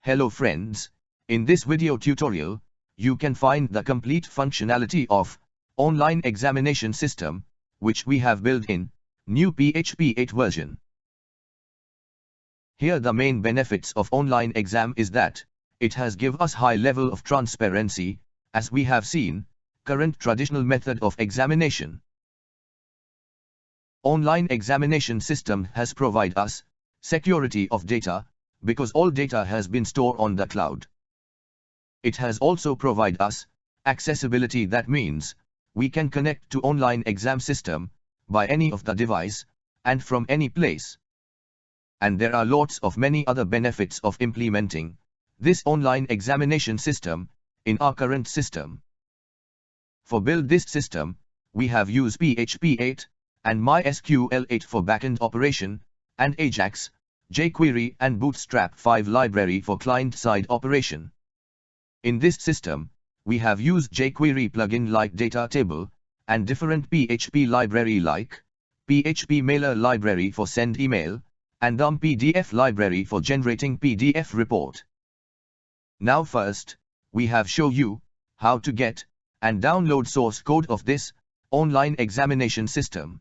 Hello friends, in this video tutorial, you can find the complete functionality of online examination system, which we have built in new PHP 8 version. Here the main benefits of online exam is that it has give us high level of transparency, as we have seen, current traditional method of examination. Online examination system has provide us security of data, because all data has been stored on the cloud. It has also provide us accessibility, that means we can connect to online exam system by any of the device and from any place. And there are lots of many other benefits of implementing this online examination system in our current system. For build this system, we have used PHP 8 and Mysql 8 for backend operation, and Ajax, jQuery and Bootstrap 5 library for client-side operation. In this system, we have used jQuery plugin like data table, and different PHP library like PHP mailer library for send email, and PDF library for generating PDF report. Now first, we have show you how to get and download source code of this online examination system.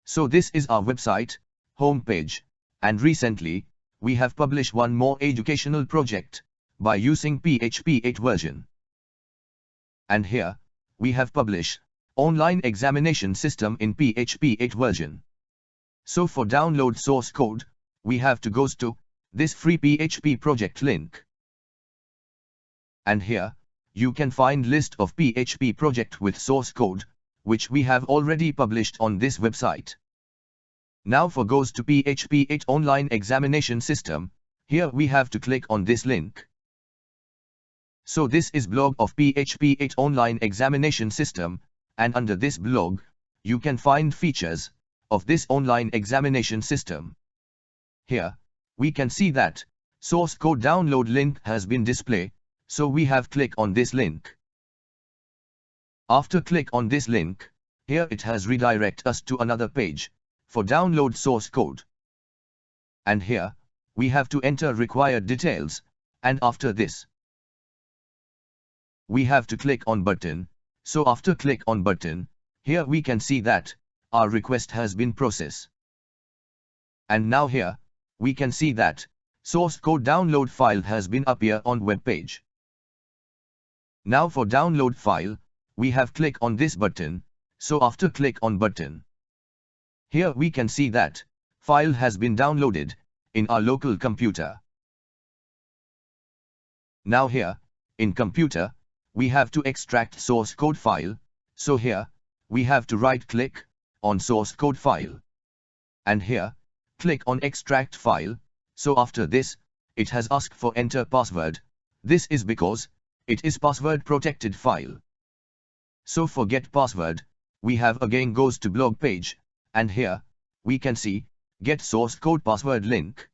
So this is our website homepage, and recently we have published one more educational project by using PHP 8 version. And here we have published online examination system in PHP 8 version. So for download source code, we have to go to this free PHP project link. And here you can find list of PHP project with source code, which we have already published on this website. Now for goes to PHP 8 online examination system, here we have to click on this link. So this is blog of PHP 8 online examination system, and under this blog, you can find features of this online examination system. Here, we can see that source code download link has been displayed, so we have click on this link. After click on this link, here it has redirect us to another page for download source code. And here, we have to enter required details, and after this, we have to click on button. So after click on button, here we can see that our request has been processed. And now here, we can see that source code download file has been appear on web page. Now for download file, we have click on this button, so after click on button, here we can see that file has been downloaded in our local computer. Now here, in computer, we have to extract source code file, so here, we have to right click on source code file. And here, click on extract file, so after this, it has asked for enter password. This is because it is password protected file. So for get password, we have again goes to blog page, and here, we can see get source code password link.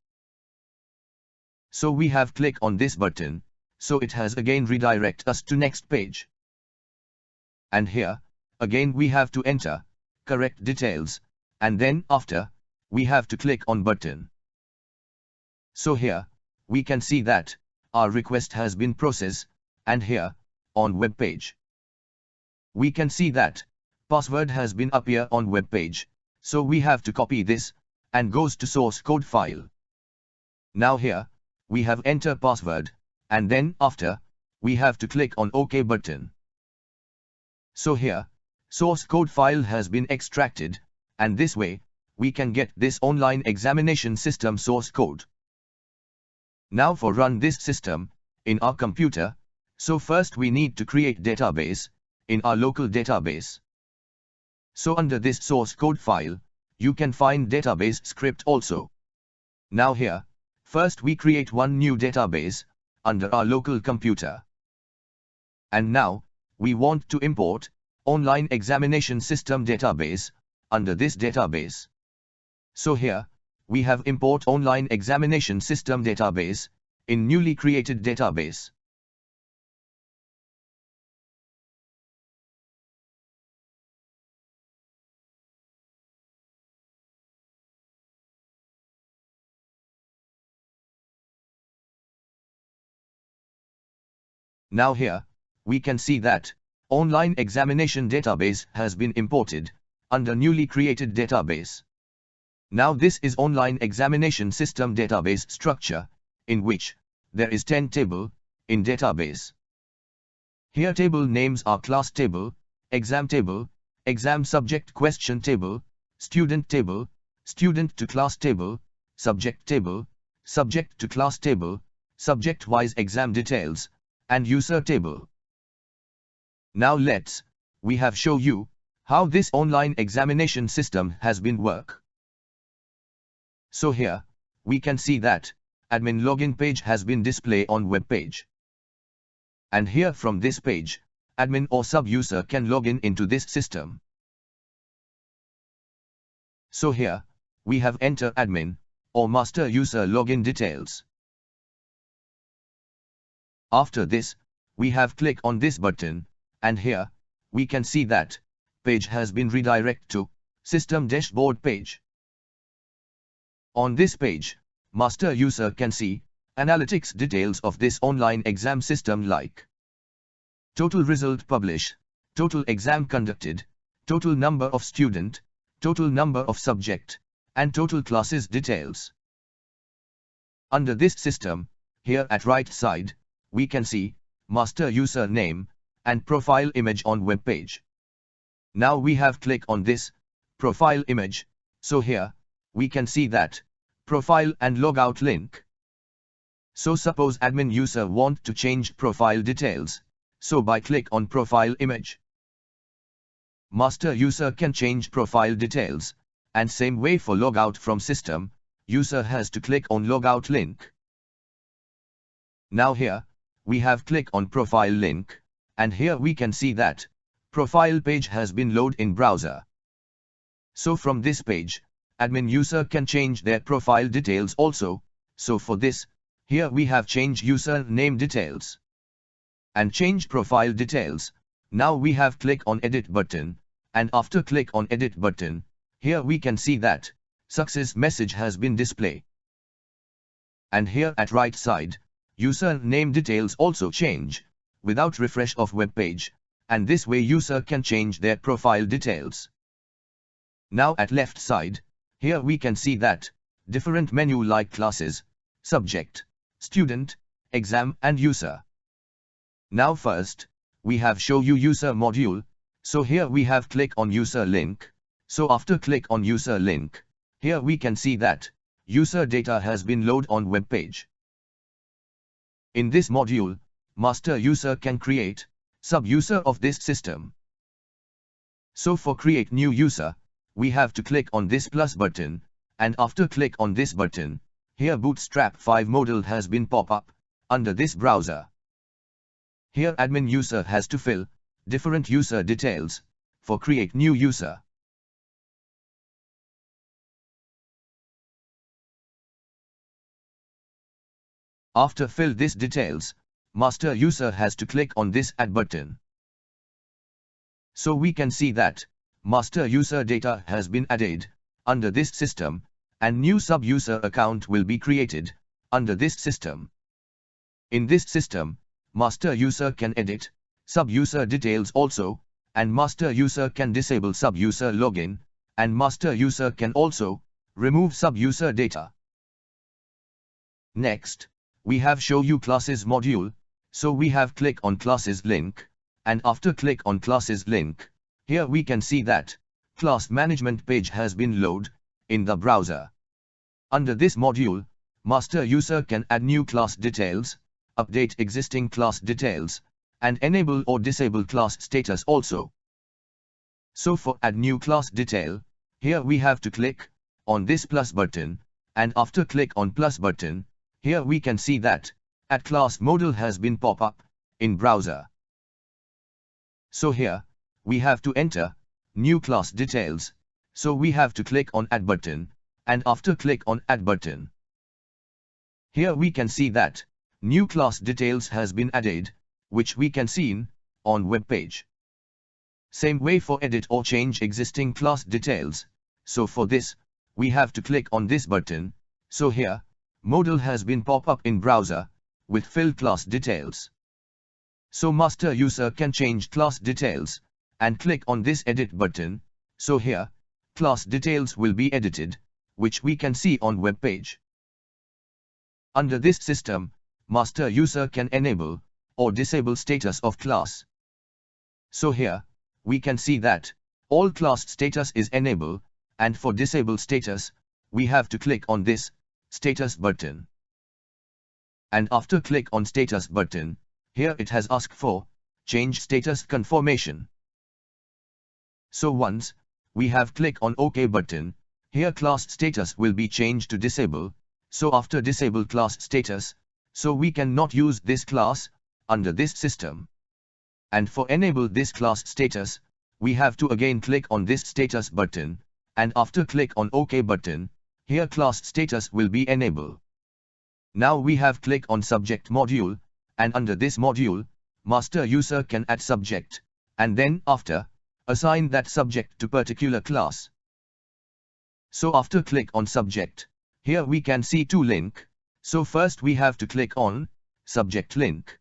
So we have click on this button, so it has again redirect us to next page. And here, again we have to enter correct details, and then after, we have to click on button. So here, we can see that our request has been processed, and here, on web page, we can see that password has been appear on web page, so we have to copy this, and goes to source code file. Now here, we have enter password, and then after, we have to click on OK button. So here, source code file has been extracted, and this way, we can get this online examination system source code. Now for run this system in our computer, so first we need to create database in our local database. So under this source code file, you can find database script also. Now here, first we create one new database under our local computer. And now, we want to import online examination system database under this database. So here, we have import online examination system database in newly created database. Now here, we can see that online examination database has been imported under newly created database. Now this is online examination system database structure, in which there is 10 table in database. Here table names are class table, exam subject question table, student to class table, subject to class table, subject-wise exam details, and user table. Now we have show you how this online examination system has been work. So here, we can see that admin login page has been displayed on web page. And here from this page, admin or sub-user can log in into this system. So here, we have enter admin or master user login details. After this, we have click on this button, and here, we can see that page has been redirected to system dashboard page. On this page, master user can see analytics details of this online exam system like total result published, total exam conducted, total number of student, total number of subject, and total classes details. Under this system, here at right side, we can see master user name and profile image on web page. Now we have click on this profile image, so here, we can see that profile and logout link. So suppose admin user want to change profile details, so by click on profile image, master user can change profile details, and same way for logout from system, user has to click on logout link. Now here, we have click on profile link, and here we can see that profile page has been loaded in browser. So from this page, admin user can change their profile details also, so for this, here we have change user name details and change profile details. Now we have click on edit button, and after click on edit button, here we can see that success message has been displayed. And here at right side, user name details also change without refresh of web page, and this way user can change their profile details. Now at left side, here we can see that different menu like classes, subject, student, exam and user. Now first, we have show you user module, so here we have click on user link. So after click on user link, here we can see that user data has been loaded on web page. In this module, master user can create sub-user of this system. So for create new user, we have to click on this plus button, and after click on this button, here Bootstrap 5 module has been pop up under this browser. Here admin user has to fill different user details for create new user. After fill this details, master user has to click on this add button. So we can see that master user data has been added under this system, and new sub-user account will be created under this system. In this system, master user can edit sub-user details also, and master user can disable sub-user login, and master user can also remove sub-user data. Next, we have show you classes module, so we have click on classes link, and after click on classes link, here we can see that class management page has been loaded in the browser. Under this module, master user can add new class details, update existing class details, and enable or disable class status also. So for add new class detail, here we have to click on this plus button, and after click on plus button, here we can see that add class module has been pop up in browser. So here, we have to enter new class details, so we have to click on add button, and after click on add button, here we can see that new class details has been added, which we can see on web page. Same way for edit or change existing class details, so for this, we have to click on this button, so here, module has been pop up in browser with fill class details. So master user can change class details and click on this edit button. So here, class details will be edited, which we can see on web page. Under this system, master user can enable or disable status of class. So here, we can see that all class status is enable, and for disable status, we have to click on this status button. And after click on status button, here it has asked for change status confirmation. So once we have click on OK button, here class status will be changed to disable. So after disable class status, so we cannot use this class under this system. And for enable this class status, we have to again click on this status button, and after click on OK button, here class status will be enable. Now we have click on subject module, and under this module, master user can add subject, and then after, assign that subject to particular class. So after click on subject, here we can see two link. So first we have to click on subject link.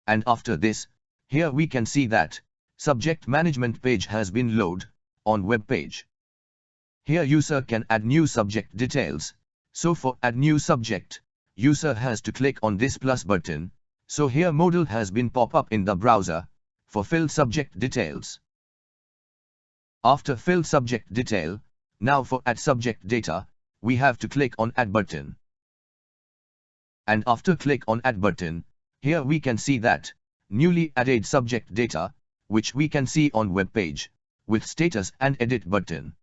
And after this, here we can see that subject management page has been loaded on web page. Here user can add new subject details. So for add new subject, user has to click on this plus button. So here modal has been pop up in the browser for fill subject details. After fill subject detail, now for add subject data, we have to click on add button. And after click on add button, here we can see that newly added subject data, which we can see on web page with status and edit button.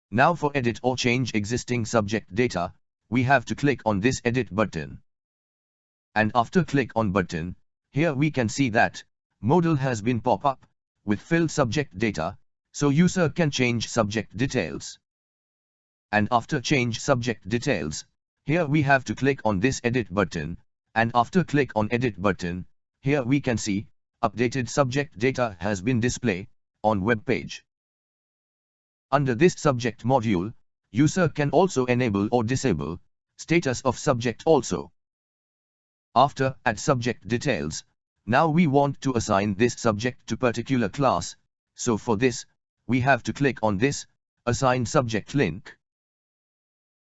Now for edit or change existing subject data, we have to click on this edit button. And after click on button, here we can see that modal has been pop up with fill subject data, so user can change subject details. And after change subject details, here we have to click on this edit button, and after click on edit button, here we can see updated subject data has been displayed on web page. Under this subject module, user can also enable or disable status of subject also. After add subject details, now we want to assign this subject to particular class, so for this, we have to click on this assign subject link.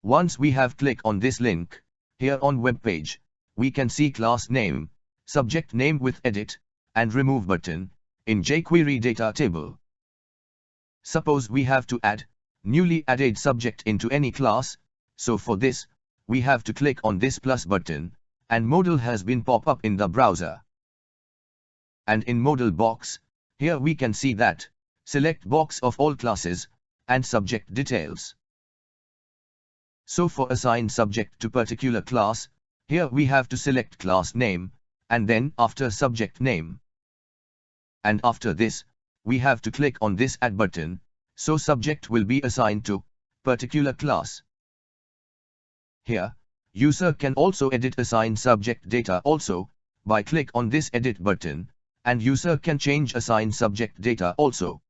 Once we have click on this link, here on web page, we can see class name, subject name with edit, and remove button, in jQuery data table. Suppose we have to add newly added subject into any class, so for this, we have to click on this plus button, and modal has been pop up in the browser. And in modal box, here we can see that select box of all classes, and subject details. So for assign subject to particular class, here we have to select class name, and then after subject name. And after this, we have to click on this add button, so subject will be assigned to particular class. Here, user can also edit assign subject data also, by click on this edit button, and user can change assign subject data also.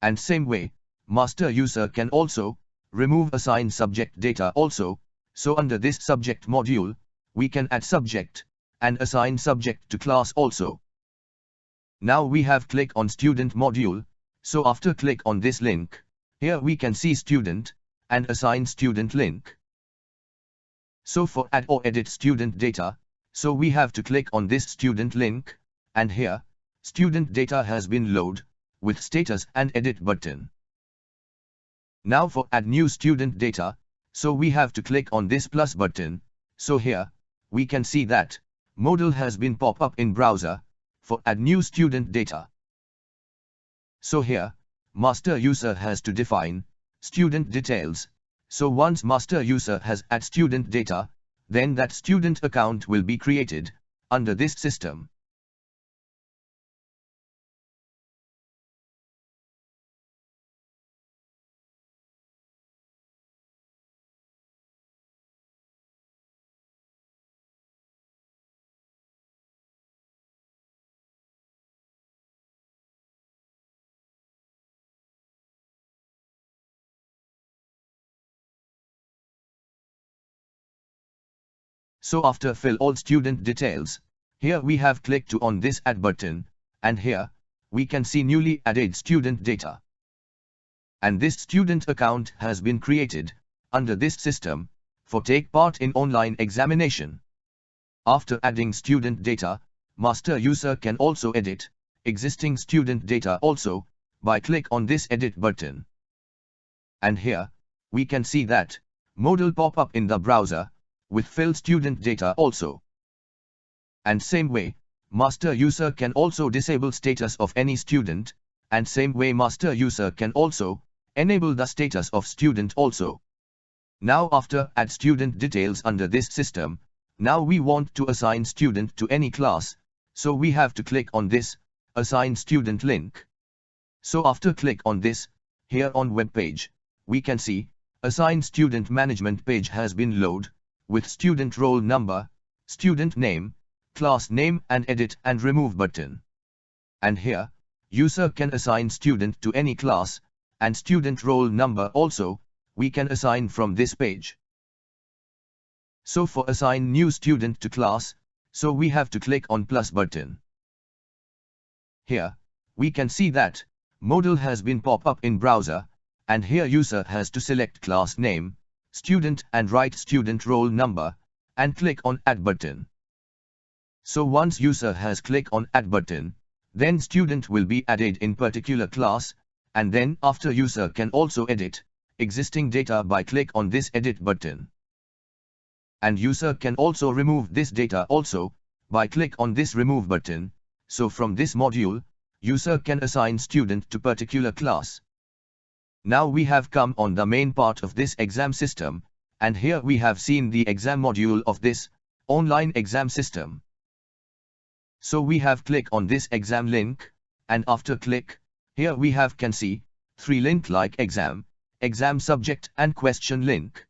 And same way, master user can also remove assign subject data also, so under this subject module, we can add subject, and assign subject to class also. Now we have click on student module, so after click on this link, here we can see student, and assign student link. So for add or edit student data, so we have to click on this student link, and here, student data has been loaded, with status and edit button. Now for add new student data, so we have to click on this plus button, so here, we can see that modal has been pop up in browser, for add new student data. So here, master user has to define student details, so once master user has add student data, then that student account will be created under this system. So after fill all student details, Here we have clicked on this add button, and here we can see newly added student data. And this student account has been created under this system for take part in online examination. After adding student data, master user can also edit existing student data also by click on this edit button. And here we can see that modal pop up in the browser with fill student data also. And same way, master user can also disable status of any student, and same way master user can also enable the status of student also. Now after add student details under this system, now we want to assign student to any class, so we have to click on this assign student link. So after click on this, here on web page, we can see assign student management page has been loaded with student roll number, student name, class name and edit and remove button. And here, user can assign student to any class, and student roll number also, we can assign from this page. So for assign new student to class, so we have to click on plus button. Here, we can see that modal has been pop up in browser, and here user has to select class name, student and write student roll number, and click on add button. So once user has clicked on add button, then student will be added in particular class, and then after user can also edit existing data by click on this edit button. And user can also remove this data also by click on this remove button. So from this module, user can assign student to particular class. Now we have come on the main part of this exam system, and here we have seen the exam module of this online exam system. So we have click on this exam link, and after click, here we have can see 3 link like exam, exam subject and question link.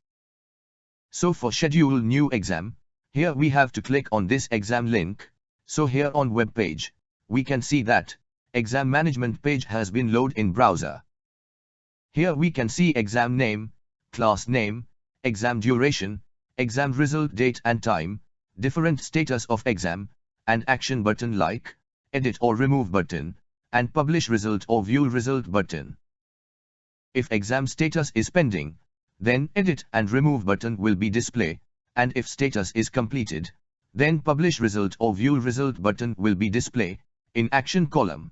So for schedule new exam, here we have to click on this exam link. So here on web page, we can see that exam management page has been loaded in browser. Here we can see exam name, class name, exam duration, exam result date and time, different status of exam, and action button like edit or remove button, and publish result or view result button. If exam status is pending, then edit and remove button will be displayed, and if status is completed, then publish result or view result button will be displayed in action column.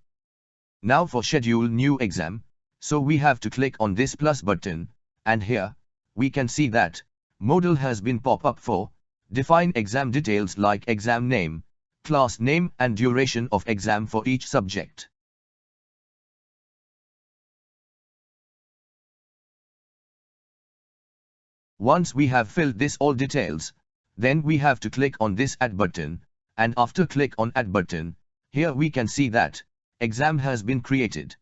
Now for schedule new exam, so we have to click on this plus button, and here we can see that modal has been pop up for define exam details like exam name, class name and duration of exam for each subject. Once we have filled this all details, then we have to click on this add button, and after click on add button, here we can see that exam has been created.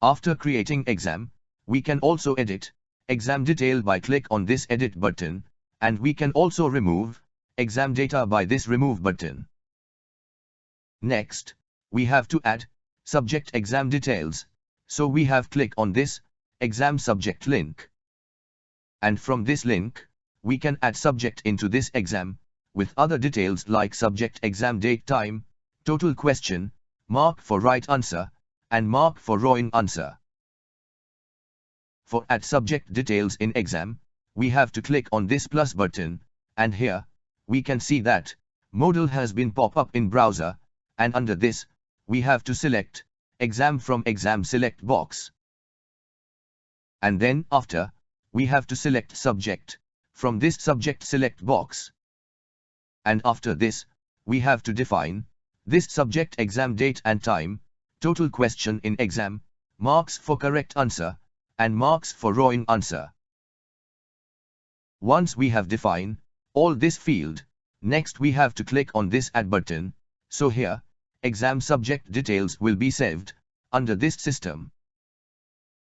After creating exam, we can also edit exam detail by click on this edit button, and we can also remove exam data by this remove button. Next, we have to add subject exam details, so we have click on this exam subject link. And from this link, we can add subject into this exam, with other details like subject exam date time, total question, mark for right answer, and mark for wrong answer. For add subject details in exam, we have to click on this plus button, and here, we can see that modal has been pop up in browser, and under this, we have to select exam from exam select box. And then after, we have to select subject from this subject select box. And after this, we have to define this subject exam date and time, total question in exam, marks for correct answer, and marks for wrong answer. Once we have defined all this field, next we have to click on this add button, so here, exam subject details will be saved under this system.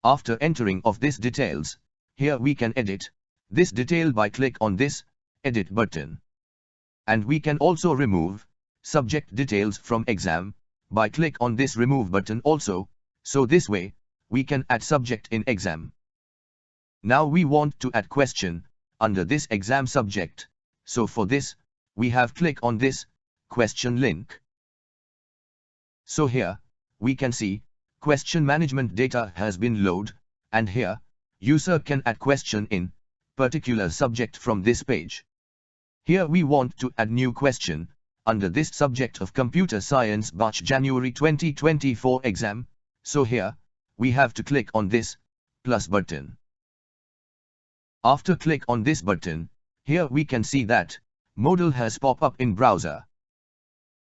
After entering of these details, here we can edit this detail by click on this edit button. And we can also remove subject details from exam by click on this remove button also, so this way, we can add subject in exam. Now we want to add question under this exam subject, so for this, we have click on this question link. So here, we can see, question management data has been loaded, and here, user can add question in particular subject from this page. Here we want to add new question, under this subject of Computer Science Batch January 2024 exam, so here, we have to click on this plus button. After click on this button, here we can see that modal has pop up in browser.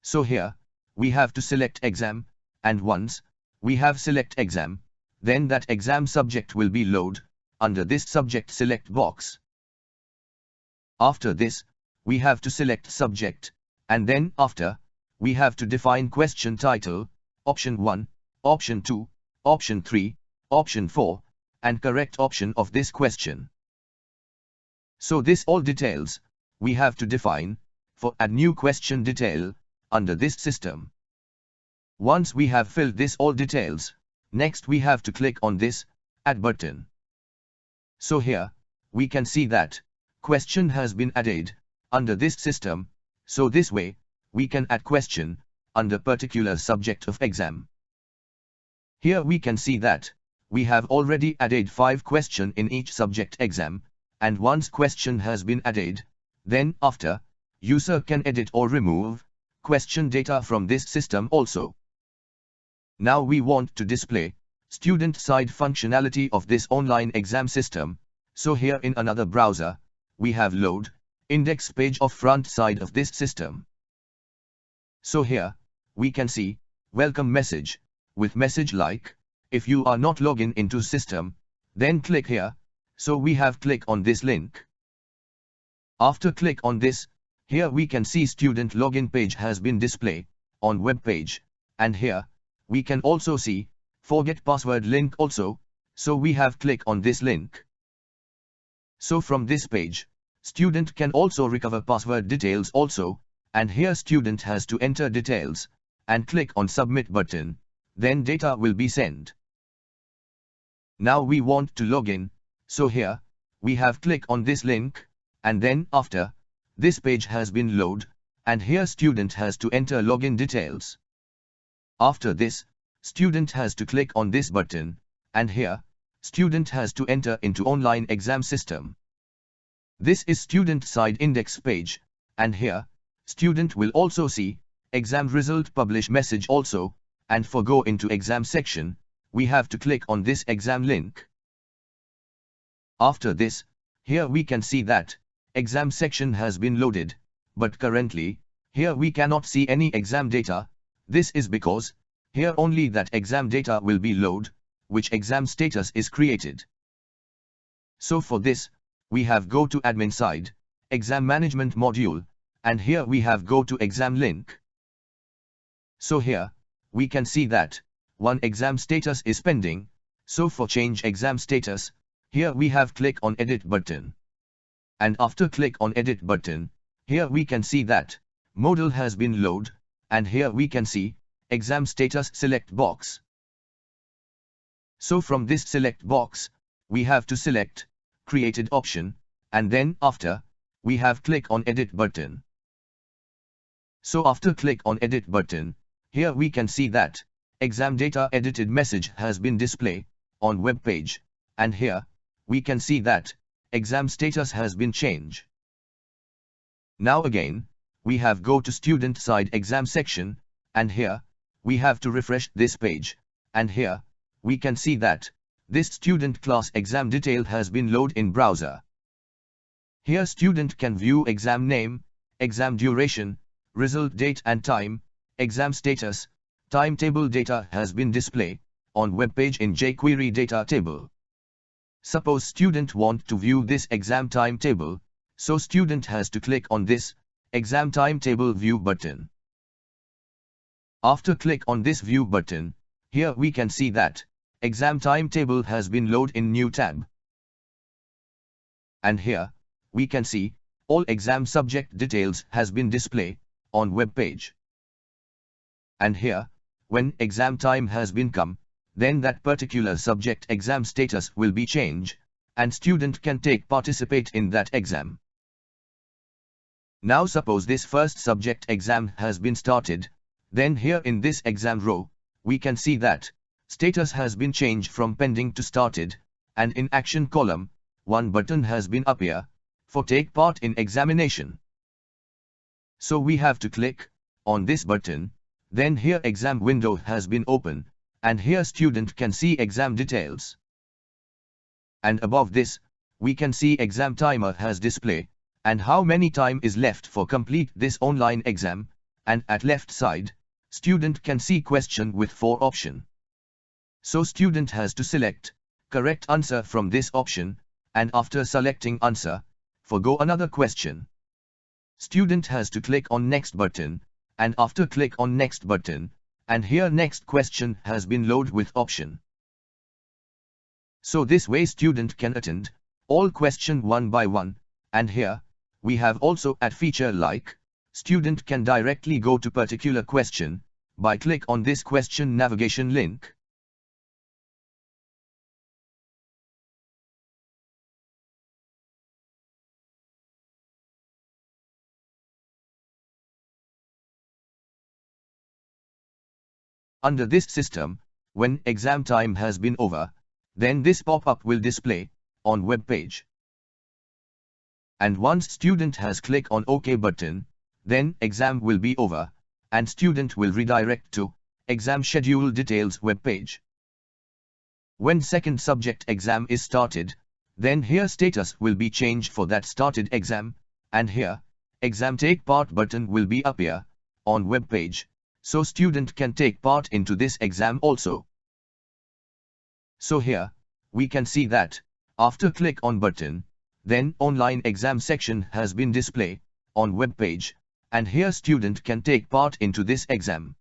So here, we have to select exam, and once we have select exam, then that exam subject will be loaded under this subject select box. After this, we have to select subject, and then after, we have to define question title, option 1, option 2, option 3, option 4, and correct option of this question. So this all details, we have to define, for add new question detail, under this system. Once we have filled this all details, next we have to click on this, add button. So here, we can see that, question has been added, under this system, so this way, we can add question, under particular subject of exam. Here we can see that, we have already added 5 questions in each subject exam, and once question has been added, then after, user can edit or remove question data from this system also. Now we want to display student side functionality of this online exam system, so here in another browser, we have load index page of front side of this system. So here, we can see welcome message, with message like, if you are not logged into system, then click here, so we have click on this link. After click on this, here we can see student login page has been displayed on web page, and here, we can also see forget password link also, so we have click on this link. So from this page, student can also recover password details also, and here student has to enter details, and click on submit button, then data will be sent. Now we want to log in, so here, we have click on this link, and then after, this page has been loaded, and here student has to enter login details. After this, student has to click on this button, and here, student has to enter into online exam system. This is student side index page, and here, student will also see exam result publish message also, and for go into exam section, we have to click on this exam link. After this, here we can see that exam section has been loaded, but currently, here we cannot see any exam data. This is because, here only that exam data will be loaded, which exam status is created. So for this, we have go to admin side, exam management module, and here we have go to exam link. So here, we can see that, one exam status is pending, so for change exam status, here we have click on edit button. And after click on edit button, here we can see that, modal has been loaded, and here we can see, exam status select box. So from this select box, we have to select, created option, and then after, we have click on edit button. So after click on edit button, here we can see that, exam data edited message has been displayed, on web page, and here, we can see that, exam status has been changed. Now again, we have go to student side exam section, and here, we have to refresh this page, and here, we can see that, this student class exam detail has been loaded in browser. Here student can view exam name, exam duration, result date and time, exam status, timetable data has been displayed, on web page in jQuery data table. Suppose student want to view this exam timetable, so student has to click on this, exam timetable view button. After click on this view button, here we can see that, exam timetable has been loaded in new tab. And here, we can see, all exam subject details has been displayed, on web page. And here, when exam time has been come, then that particular subject exam status will be changed, and student can participate in that exam. Now suppose this first subject exam has been started, then here in this exam row, we can see that status has been changed from pending to started, and in action column, one button has been appear for take part in examination. So we have to click on this button, then here exam window has been open, and here student can see exam details. And above this, we can see exam timer has display, and how many time is left for complete this online exam, and at left side, student can see question with 4 option. So student has to select correct answer from this option, and after selecting answer, forgo another question. Student has to click on next button, and after click on next button, and here next question has been loaded with option. So this way student can attend all question one by one, and here, we have also add feature like, student can directly go to particular question, by click on this question navigation link. Under this system, when exam time has been over, then this pop-up will display on web page. And once student has clicked on OK button, then exam will be over, and student will redirect to exam schedule details web page. When second subject exam is started, then here status will be changed for that started exam, and here exam take part button will be appear on web page, so student can take part into this exam also. So here, we can see that, after click on button, then online exam section has been displayed on web page, and here student can take part into this exam.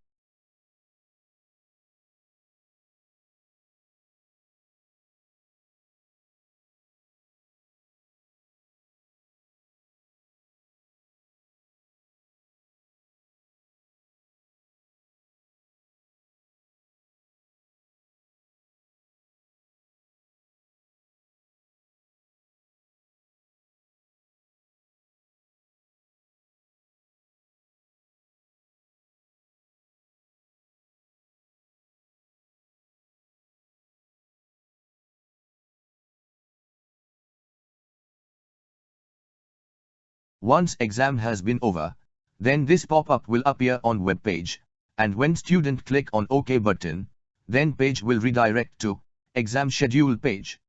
Once exam has been over, then this pop-up will appear on web page, and when student click on OK button, then page will redirect to exam schedule page.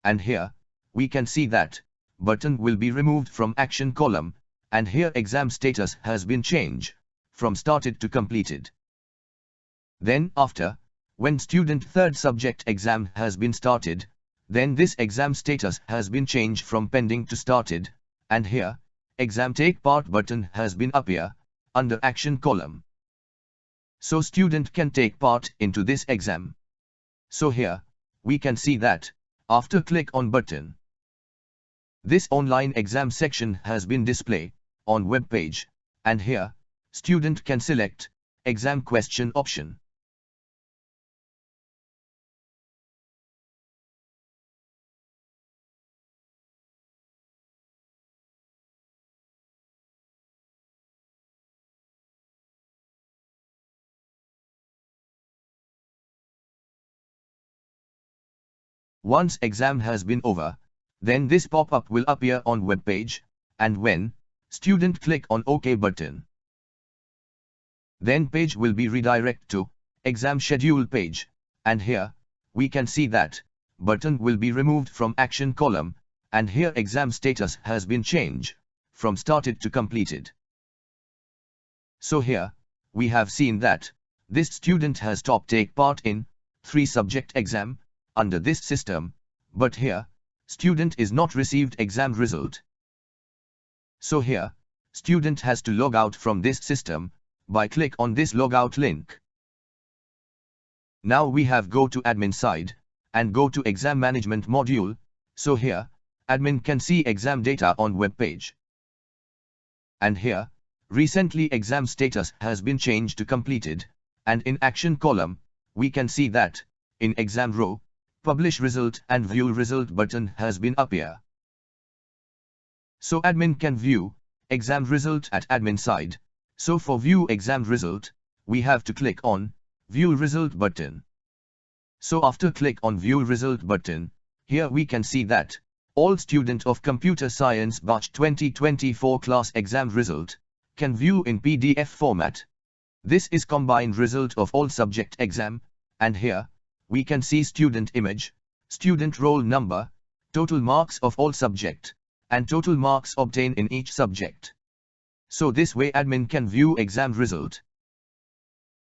And here, we can see that button will be removed from action column, and here exam status has been changed from started to completed. Then after, when student third subject exam has been started, then this exam status has been changed from pending to started, and here, exam take part button has been appear under action column. So student can take part into this exam. So here, we can see that, after click on button, this online exam section has been displayed on web page, and here, student can select exam question option. Once exam has been over, then this pop-up will appear on web page, and when student click on OK button, then page will be redirect to exam schedule page, and here, we can see that button will be removed from action column, and here exam status has been changed from started to completed. So here, we have seen that this student has take part in 3 subject exam under this system, but here, student is not received exam result. So here, student has to log out from this system, by click on this logout link. Now we have go to admin side, and go to exam management module, so here, admin can see exam data on web page. And here, recently exam status has been changed to completed, and in action column, we can see that, in exam row, publish result and view result button has been appear. So admin can view exam result at admin side. So for view exam result, we have to click on view result button. So after click on view result button, here we can see that all student of Computer Science Batch 2024 class exam result can view in PDF format. This is combined result of all subject exam, and here we can see student image, student roll number, total marks of all subject, and total marks obtained in each subject. So this way admin can view exam result.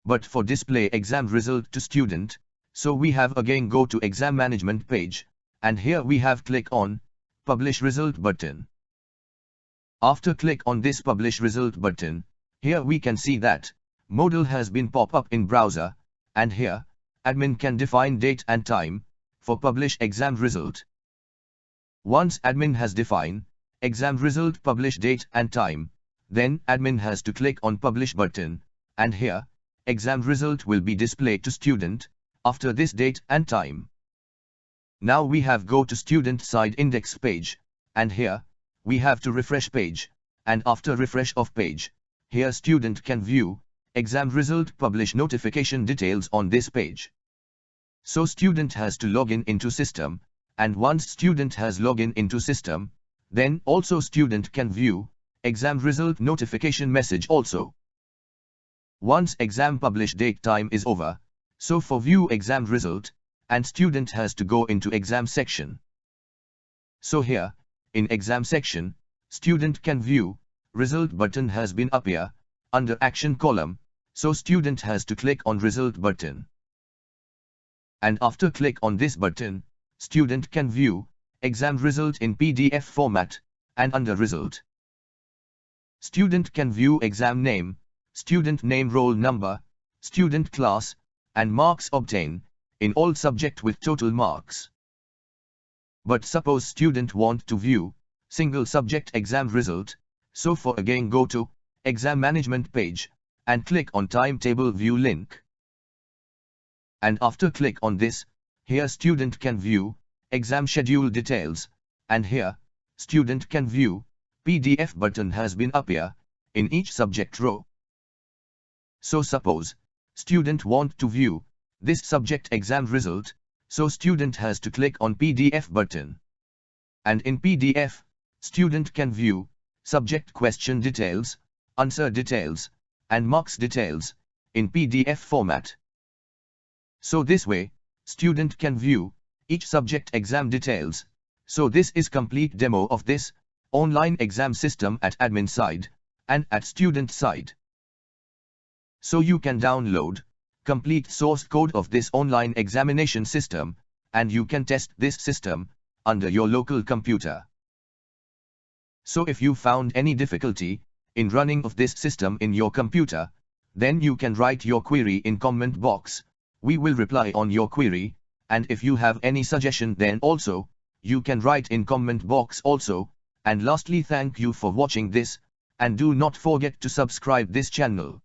But for display exam result to student, so we have again go to exam management page, and here we have click on publish result button. After click on this publish result button, here we can see that modal has been pop up in browser, and here admin can define date and time for publish exam result. Once admin has defined exam result publish date and time, then admin has to click on publish button, and here exam result will be displayed to student after this date and time. Now we have go to student side index page, and here we have to refresh page, and after refresh of page, here student can view exam result publish notification details on this page. So student has to log in into system, and once student has login into system, then also student can view exam result notification message also. Once exam publish date time is over, so for view exam result, and student has to go into exam section. So here, in exam section, student can view result button has been appear under action column, so student has to click on result button. And after click on this button, student can view exam result in PDF format, and under result, student can view exam name, student name roll number, student class, and marks obtained in all subject with total marks. But suppose student want to view single subject exam result, so for again go to exam management page, and click on timetable view link. And after click on this, here student can view exam schedule details, and here student can view PDF button has been appear in each subject row. So suppose student want to view this subject exam result, so student has to click on PDF button. And in PDF, student can view subject question details, answer details, and marks details in PDF format. So this way, student can view each subject exam details. So this is complete demo of this online exam system at admin side and at student side. So you can download complete source code of this online examination system, and you can test this system under your local computer. So if you found any difficulty in running of this system in your computer, then you can write your query in comment box. We will reply on your query, and if you have any suggestion then also, you can write in comment box also. And lastly, thank you for watching this, and do not forget to subscribe this channel.